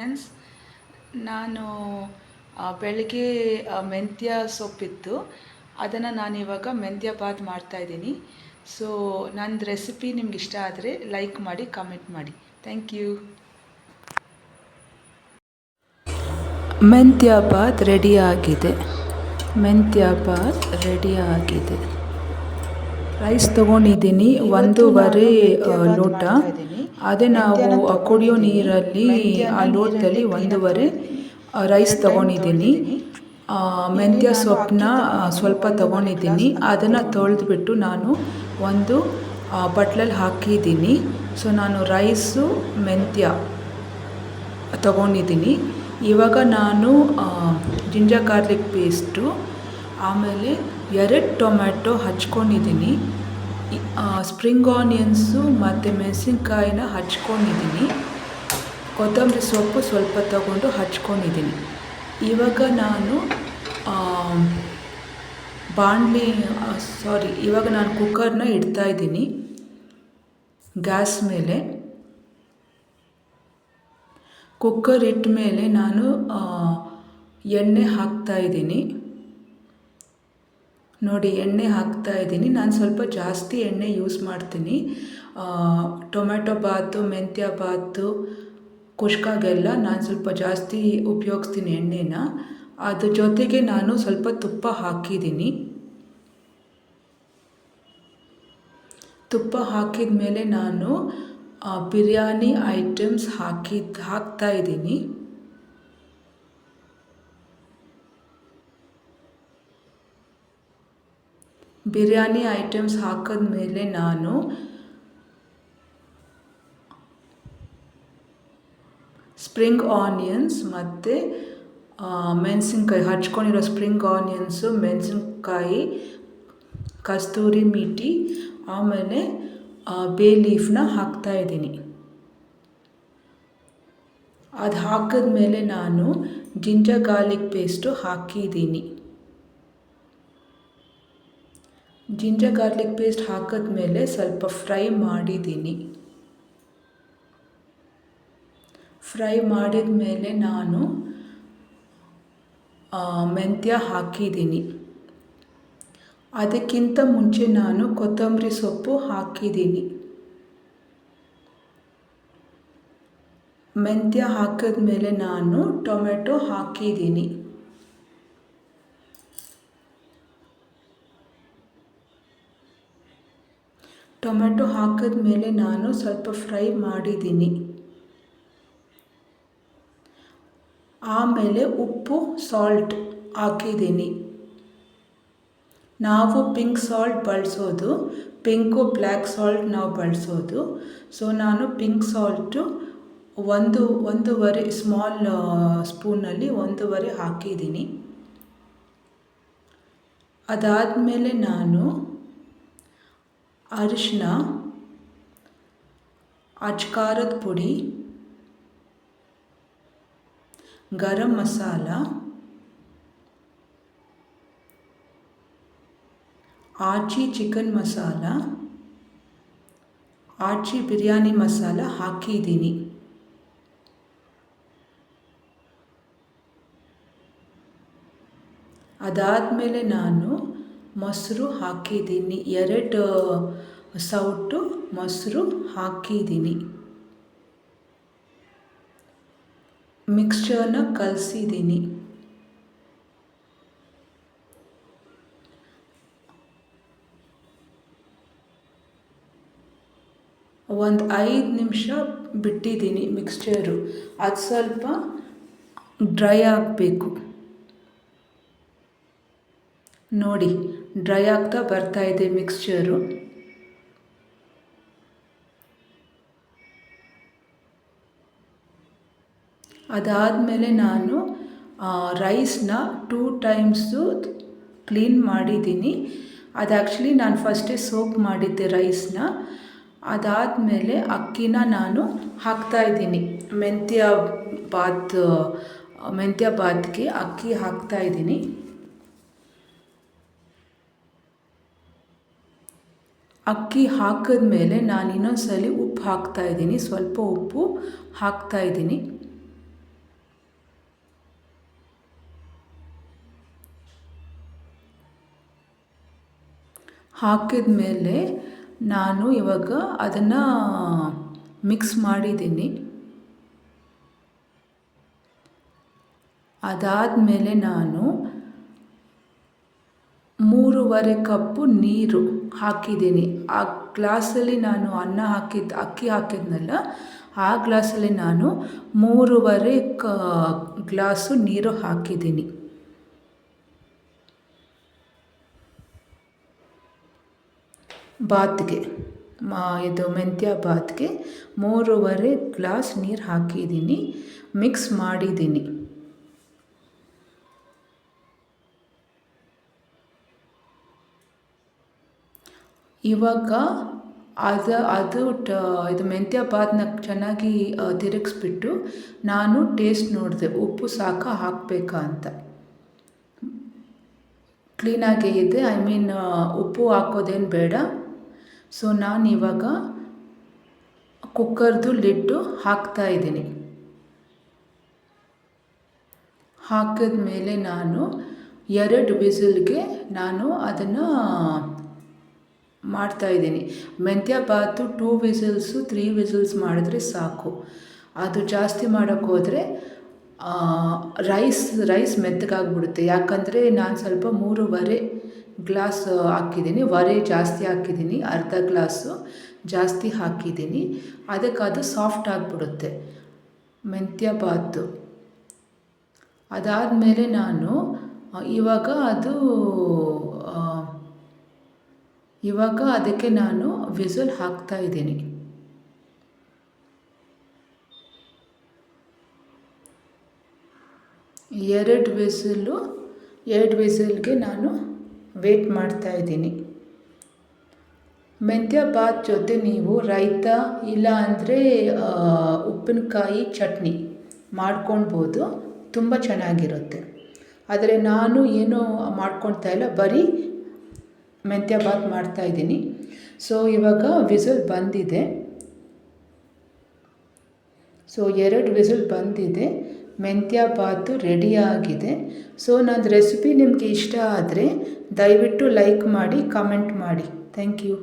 Friends, ನಾನು ಬೆಳಗ್ಗೆ ಮೆಂತ್ಯ ಸೊಪ್ಪಿತ್ತು, ಅದನ್ನು ನಾನಿವಾಗ ಮೆಂತ್ಯ ಬಾತ್ ಮಾಡ್ತಾಯಿದ್ದೀನಿ. ಸೊ ನನ್ನ ರೆಸಿಪಿ ನಿಮ್ಗೆ ಇಷ್ಟ ಆದರೆ ಲೈಕ್ ಮಾಡಿ, ಕಮೆಂಟ್ ಮಾಡಿ. Thank you. ಮೆಂತ್ಯ ಬಾತ್ ರೆಡಿಯಾಗಿದೆ. ರೈಸ್ ತೊಗೊಂಡಿದ್ದೀನಿ 1.5 ಲೋಟ. ಅದೇ ನಾವು ಕುಡಿಯೋ ನೀರಲ್ಲಿ ಆ ಲೋಟದಲ್ಲಿ 1.5 ರೈಸ್ ತೊಗೊಂಡಿದ್ದೀನಿ. ಮೆಂತ್ಯ ಸೊಪ್ಪನ್ನ ಸ್ವಲ್ಪ ತೊಗೊಂಡಿದ್ದೀನಿ. ಅದನ್ನು ತೊಳೆದ್ಬಿಟ್ಟು ನಾನು ಒಂದು ಬಟ್ಲಲ್ಲಿ ಹಾಕಿದ್ದೀನಿ. ಸೊ ನಾನು ರೈಸು ಮೆಂತ್ಯ ತೊಗೊಂಡಿದ್ದೀನಿ. ಇವಾಗ ನಾನು ಜಿಂಜರ್ ಗಾರ್ಲಿಕ್ ಪೇಸ್ಟು, ಆಮೇಲೆ 2 ಟೊಮ್ಯಾಟೊ ಹಚ್ಕೊಂಡಿದ್ದೀನಿ, ಸ್ಪ್ರಿಂಗ್ ಆನಿಯನ್ಸು ಮತ್ತು ಮೆಣಸಿನ್ಕಾಯಿನ ಹಚ್ಕೊಂಡಿದ್ದೀನಿ, ಕೊತ್ತಂಬರಿ ಸೊಪ್ಪು ಸ್ವಲ್ಪ ತಗೊಂಡು ಹಚ್ಕೊಂಡಿದ್ದೀನಿ. ಇವಾಗ ನಾನು ಇವಾಗ ನಾನು ಕುಕ್ಕರ್ನ ಇಡ್ತಾಯಿದ್ದೀನಿ ಗ್ಯಾಸ್ ಮೇಲೆ. ಕುಕ್ಕರ್ ಇಟ್ಟ ಮೇಲೆ ನಾನು ಎಣ್ಣೆ ಹಾಕ್ತಾಯಿದ್ದೀನಿ. ನೋಡಿ, ಎಣ್ಣೆ ಹಾಕ್ತಾಯಿದ್ದೀನಿ. ನಾನು ಸ್ವಲ್ಪ ಜಾಸ್ತಿ ಎಣ್ಣೆ ಯೂಸ್ ಮಾಡ್ತೀನಿ. ಟೊಮೆಟೊ ಬಾತು, ಮೆಂತ್ಯ ಬಾತು, ಕುಷ್ಕಾಗೆಲ್ಲ ನಾನು ಸ್ವಲ್ಪ ಜಾಸ್ತಿ ಉಪಯೋಗಿಸ್ತೀನಿ ಎಣ್ಣೆನ. ಅದ್ರ ಜೊತೆಗೆ ನಾನು ಸ್ವಲ್ಪ ತುಪ್ಪ ಹಾಕಿದ್ದೀನಿ. ತುಪ್ಪ ಹಾಕಿದ ಮೇಲೆ ನಾನು ಬಿರಿಯಾನಿ ಐಟಮ್ಸ್ ಹಾಕ್ತಾಯಿದ್ದೀನಿ. ಬಿರಿಯಾನಿ ಐಟಮ್ಸ್ ಹಾಕಿದ್ಮೇಲೆ ನಾನು ಸ್ಪ್ರಿಂಗ್ ಆನಿಯನ್ಸ್ ಮತ್ತು ಮೆಣಸಿನ್ಕಾಯಿ ಹಚ್ಕೊಂಡಿರೋ ಸ್ಪ್ರಿಂಗ್ ಆನಿಯನ್ಸು, ಮೆಣಸಿನ್ಕಾಯಿ, ಕಸ್ತೂರಿ ಮೆಥಿ, ಆಮೇಲೆ ಬೇ ಲೀಫ್ನ ಹಾಕ್ತಾಯಿದ್ದೀನಿ. ಅದು ಹಾಕಿದ್ಮೇಲೆ ನಾನು ಜಿಂಜರ್ ಗಾರ್ಲಿಕ್ ಪೇಸ್ಟು ಹಾಕಿದ್ದೀನಿ. ಜಿಂಜರ್ ಗಾರ್ಲಿಕ್ ಪೇಸ್ಟ್ ಹಾಕಿದ್ಮೇಲೆ ಸ್ವಲ್ಪ ಫ್ರೈ ಮಾಡಿದ್ದೀನಿ. ಫ್ರೈ ಮಾಡಿದ ಮೇಲೆ ನಾನು ಮೆಂತ್ಯ ಹಾಕಿದ್ದೀನಿ. ಅದಕ್ಕಿಂತ ಮುಂಚೆ ನಾನು ಕೊತ್ತಂಬರಿ ಸೊಪ್ಪು ಹಾಕಿದ್ದೀನಿ. ಮೆಂತ್ಯ ಹಾಕಿದ್ಮೇಲೆ ನಾನು ಟೊಮೆಟೊ ಹಾಕಿದ್ದೀನಿ. ಟೊಮೆಟೊ ಹಾಕಿದ್ಮೇಲೆ ನಾನು ಸ್ವಲ್ಪ ಫ್ರೈ ಮಾಡಿದ್ದೀನಿ. ಆಮೇಲೆ ಉಪ್ಪು, ಸಾಲ್ಟ್ ಹಾಕಿದ್ದೀನಿ. ನಾವು ಪಿಂಕ್ ಸಾಲ್ಟ್ ಬಳಸೋದು, ಪಿಂಕು ಬ್ಲ್ಯಾಕ್ ಸಾಲ್ಟ್ ನಾವು ಬಳಸೋದು. ಸೊ ನಾನು ಪಿಂಕ್ ಸಾಲ್ಟು ಒಂದೂವರೆ ಸ್ಮಾಲ್ ಸ್ಪೂನಲ್ಲಿ 1.5 ಹಾಕಿದ್ದೀನಿ. ಅದಾದಮೇಲೆ ನಾನು ಅರಿಶಿನ, ಅಚ್ಕಾರದ ಪುಡಿ, ಗರಂ ಮಸಾಲ, ಆಚಿ ಚಿಕನ್ ಮಸಾಲ, ಆಚಿ ಬಿರಿಯಾನಿ ಮಸಾಲ ಹಾಕಿದ್ದೀನಿ. ಅದಾದಮೇಲೆ ನಾನು ಮೊಸರು ಹಾಕಿದ್ದೀನಿ. 2 ಸೌಟು ಮೊಸರು ಹಾಕಿದ್ದೀನಿ. ಮಿಕ್ಸ್ಚರ್ನ ಕಲಸಿದ್ದೀನಿ. ಒಂದು 5 ನಿಮಿಷ ಬಿಟ್ಟಿದ್ದೀನಿ ಮಿಕ್ಸ್ಚರು. ಅದು ಸ್ವಲ್ಪ ಡ್ರೈ ಆಗಬೇಕು. ನೋಡಿ, ಡ್ರೈ ಆಗ್ತಾ ಬರ್ತಾಯಿದೆ ಮಿಕ್ಸ್ಚರು. ಅದಾದಮೇಲೆ ನಾನು ರೈಸ್ನ 2 ಟೈಮ್ಸು ಕ್ಲೀನ್ ಮಾಡಿದ್ದೀನಿ. ಅದು ಆ್ಯಕ್ಚುಲಿ ನಾನು ಫಸ್ಟೇ ಸೋಕ್ ಮಾಡಿದ್ದೆ ರೈಸ್ನ. ಅದಾದಮೇಲೆ ಅಕ್ಕಿನ ನಾನು ಹಾಕ್ತಾಯಿದ್ದೀನಿ. ಮೆಂತ್ಯ ಬಾತ್ಗೆ ಅಕ್ಕಿ ಹಾಕ್ತಾಯಿದ್ದೀನಿ. ಅಕ್ಕಿ ಹಾಕಿದ್ಮೇಲೆ ನಾನು ಇನ್ನೊಂದು ಸಲ ಉಪ್ಪು ಹಾಕ್ತಾಯಿದ್ದೀನಿ. ಸ್ವಲ್ಪ ಉಪ್ಪು ಹಾಕ್ತಾಯಿದ್ದೀನಿ. ಹಾಕಿದ ಮೇಲೆ ನಾನು ಇವಾಗ ಅದನ್ನು ಮಿಕ್ಸ್ ಮಾಡಿದ್ದೀನಿ. ಅದಾದಮೇಲೆ ನಾನು 3.5 ಕಪ್ಪು ನೀರು ಹಾಕಿದ್ದೀನಿ. ಆ ಗ್ಲಾಸಲ್ಲಿ ನಾನು ಅಕ್ಕಿ ಹಾಕಿದ್ನಲ್ಲ, ಆ ಗ್ಲಾಸಲ್ಲಿ ನಾನು 3.5 ಗ್ಲಾಸು ನೀರು ಹಾಕಿದ್ದೀನಿ. ಬಾತ್ಗೆ ಇದು ಮೆಂತ್ಯ ಬಾತ್ಗೆ 3.5 ಗ್ಲಾಸ್ ನೀರು ಹಾಕಿದ್ದೀನಿ, ಮಿಕ್ಸ್ ಮಾಡಿದ್ದೀನಿ. ಇವಾಗ ಇದು ಮೆಂತ್ಯ ಬಾತನ್ನ ಚೆನ್ನಾಗಿ ತಿರುಗಿಸ್ಬಿಟ್ಟು ನಾನು ಟೇಸ್ಟ್ ನೋಡಿದೆ, ಉಪ್ಪು ಹಾಕಬೇಕಾ ಅಂತ. ಕ್ಲೀನಾಗೇ ಇದೆ, ಉಪ್ಪು ಹಾಕೋದೇನು ಬೇಡ. ಸೊ ನಾನು ಇವಾಗ ಕುಕ್ಕರ್ದು ಲಿಡ್ಡು ಹಾಕ್ತಾಯಿದ್ದೀನಿ. ಹಾಕಿದ ಮೇಲೆ ನಾನು 2 ವಿಸಿಲ್ಗೆ ನಾನು ಅದನ್ನು ಮಾಡ್ತಾಯಿದ್ದೀನಿ. ಮೆಂತ್ಯ ಬಾತು 2 ವಿಸಿಲ್ಸು 3 ವಿಸಿಲ್ಸ್ ಮಾಡಿದ್ರೆ ಸಾಕು. ಅದು ಜಾಸ್ತಿ ಮಾಡೋಕ್ಕೋದ್ರೆ ರೈಸ್ ಮೆತ್ತಗಾಗ್ಬಿಡುತ್ತೆ. ಯಾಕಂದರೆ ನಾನು ಸ್ವಲ್ಪ 3.5 ಗ್ಲಾಸ್ ಹಾಕಿದ್ದೀನಿ, ಜಾಸ್ತಿ ಹಾಕಿದ್ದೀನಿ, ಅರ್ಧ ಗ್ಲಾಸು ಜಾಸ್ತಿ ಹಾಕಿದ್ದೀನಿ. ಅದಕ್ಕೆ ಅದು ಸಾಫ್ಟ್ ಆಗಿಬಿಡುತ್ತೆ ಮೆಂತ್ಯ ಬಾತು. ಅದಾದಮೇಲೆ ನಾನು ಇವಾಗ ಅದಕ್ಕೆ ನಾನು ವಿಸಿಲ್ ಹಾಕ್ತಾಯಿದ್ದೀನಿ. 2 ವಿಸಿಲ್ಗೆ ನಾನು ವೇಟ್ ಮಾಡ್ತಾಯಿದ್ದೀನಿ. ಮೆಂತ್ಯ ಬಾತ್ ಜೊತೆ ನೀವು ರಾಯ್ತ ಇಲ್ಲ ಅಂದರೆ ಉಪ್ಪಿನಕಾಯಿ ಚಟ್ನಿ ಮಾಡ್ಕೊಳ್ಬೋದು, ತುಂಬ ಚೆನ್ನಾಗಿರುತ್ತೆ. ಆದರೆ ನಾನು ಏನೂ ಮಾಡ್ಕೊಳ್ತಾ ಇಲ್ಲ, ಬರೀ ಮೆಂತ್ಯ ಬಾತ್ ಮಾಡ್ತಾಯಿದ್ದೀನಿ. ಸೊ ಇವಾಗ ವಿಸಿಲ್ ಬಂದಿದೆ. 2 ವಿಸಿಲ್ ಬಂದಿದೆ, ಮೆಂತ್ಯ ಬಾತು ರೆಡಿಯಾಗಿದೆ. ಸೊ ನನ್ನ ರೆಸಿಪಿ ನಿಮಗೆ ಇಷ್ಟ ಆದರೆ ದಯವಿಟ್ಟು ಲೈಕ್ ಮಾಡಿ, ಕಮೆಂಟ್ ಮಾಡಿ. Thank you.